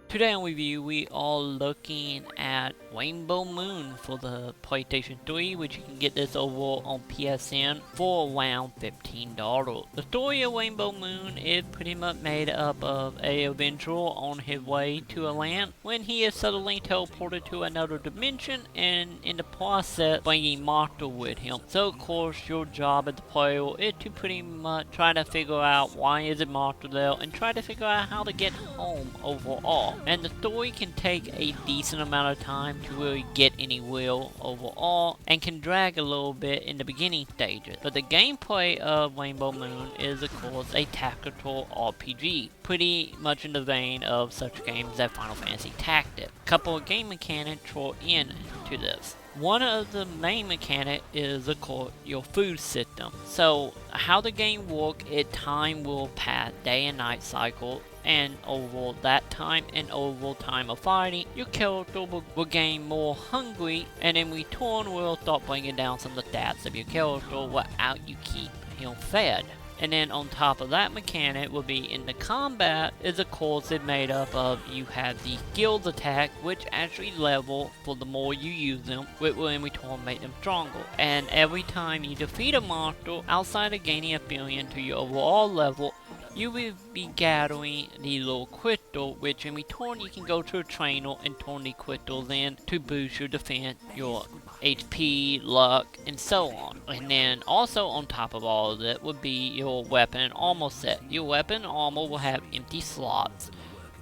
Today on review, we are looking at Rainbow Moon for the PlayStation 3, which you can get this over on PSN for around $15. The story of Rainbow Moon is pretty much made up of a adventurer on his way to a land when he is suddenly teleported to another dimension, and in the process bringing Martha with him. So of course your job as the player is to pretty much try to figure out why is it Martha there and try to figure out how to get home overall. And the story can take a decent amount of time to really get anywhere overall, and can drag a little bit in the beginning stages. But the gameplay of Rainbow Moon is of course a tactical RPG, pretty much in the vein of such games as Final Fantasy Tactics. A couple of game mechanics throw into this. One of the main mechanics is of course your food system. So how the game works is time will pass day and night cycle, and over that time and over time of fighting, your character will gain more hungry, and in return will start bringing down some of the stats of your character without you keep him fed. And then on top of that mechanic will be in the combat is of course it made up of you have the skills attack, which actually level for the more you use them, which will in return make them stronger. And every time you defeat a monster outside of gaining a billion to your overall level, you will be gathering the little crystal, which in return you can go to a trainer and turn the crystals in to boost your defense, your HP, luck, and so on. And then also on top of all of that would be your weapon and armor set. Your weapon and armor will have empty slots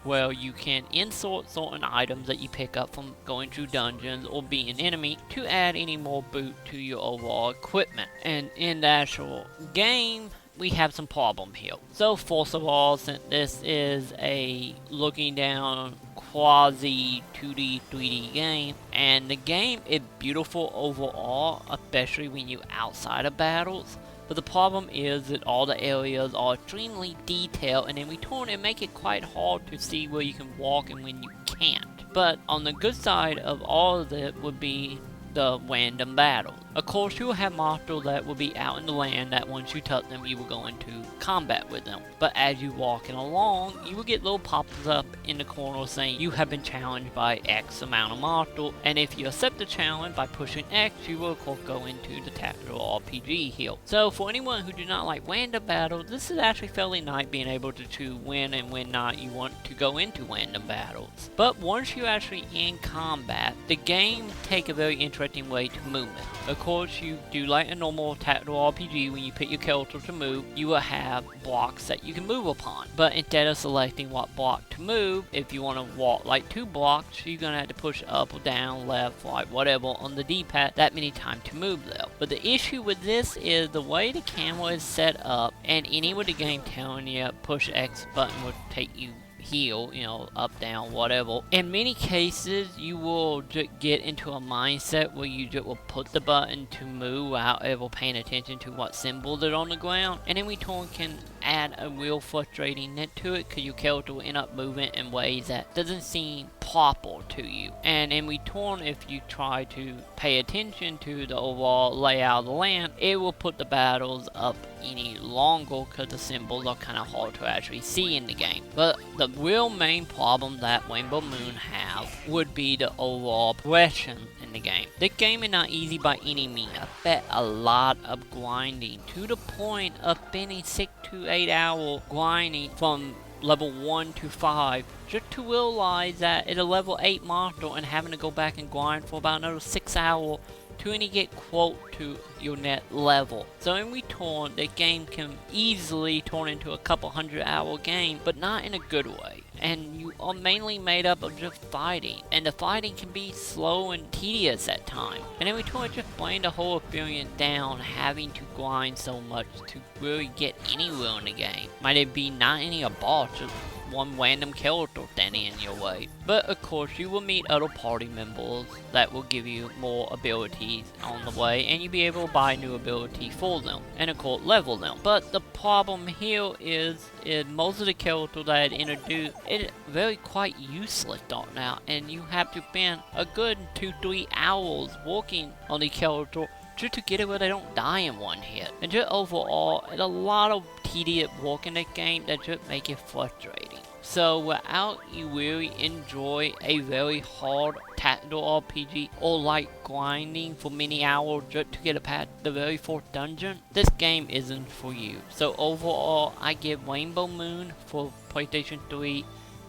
where you can insert certain items that you pick up from going through dungeons or being an enemy to add any more boot to your overall equipment. And in the actual game, we have some problem here. So first of all, since this is a looking down quasi 2D 3D game, and the game is beautiful overall, especially when you're outside of battles, but the problem is that all the areas are extremely detailed, and in return it makes it quite hard to see where you can walk and when you can't. But on the good side of all of it would be the random battle. Of course, you will have monsters that will be out in the land that once you touch them, you will go into combat with them. But as you walking along, you will get little pops up in the corner saying you have been challenged by X amount of monsters, and if you accept the challenge by pushing X, you will of course go into the tactical RPG here. So for anyone who do not like random battles, this is actually fairly nice being able to choose when and when not you want to go into random battles. But once you're actually in combat, the game take a very interesting way to movement. Of course, you do like a normal tactical RPG. When you pick your character to move, you will have blocks that you can move upon. But instead of selecting what block to move, if you want to walk like 2 blocks, you're going to have to push up or down, left, right, whatever on the D-pad that many times to move there. But the issue with this is the way the camera is set up, and any with the game telling you push X button will take you heal, up, down, whatever. In many cases, you will just get into a mindset where you just will put the button to move without ever paying attention to what symbols are on the ground, and in return can add a real frustrating net to it because your character will end up moving in ways that doesn't seem proper to you. And in return, if you try to pay attention to the overall layout of the land, it will put the battles up any longer because the symbols are kind of hard to actually see in the game. But the real main problem that Rainbow Moon have would be the overall progression in the game. The game is not easy by any means. I bet a lot of grinding to the point of spending 6 to 8 hours grinding from level 1 to 5 just to realize that it's a level 8 monster and having to go back and grind for about another 6 hours to only get quote to your net level. So in return, the game can easily turn into a couple 100-hour game, but not in a good way. And you are mainly made up of just fighting, and the fighting can be slow and tedious at times. And in return, just bring the whole experience down, having to grind so much to really get anywhere in the game. Might it be not any a boss, just one random character standing in your way. But of course you will meet other party members that will give you more abilities on the way, and you'll be able to buy new abilities for them, and of course level them. But the problem here is most of the characters that I introduced, it's very quite useless right now, and you have to spend a good 2-3 hours working on the character just to get it where they don't die in one hit. And just overall, it's a lot of tedious work in this game that just make it frustrating. So without you really enjoy a very hard tactical RPG or like grinding for many hours just to get past the very fourth dungeon, this game isn't for you. So overall, I give Rainbow Moon for PlayStation 3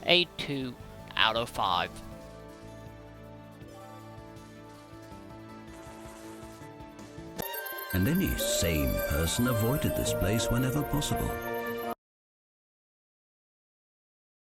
a 2 out of 5. And any sane person avoided this place whenever possible.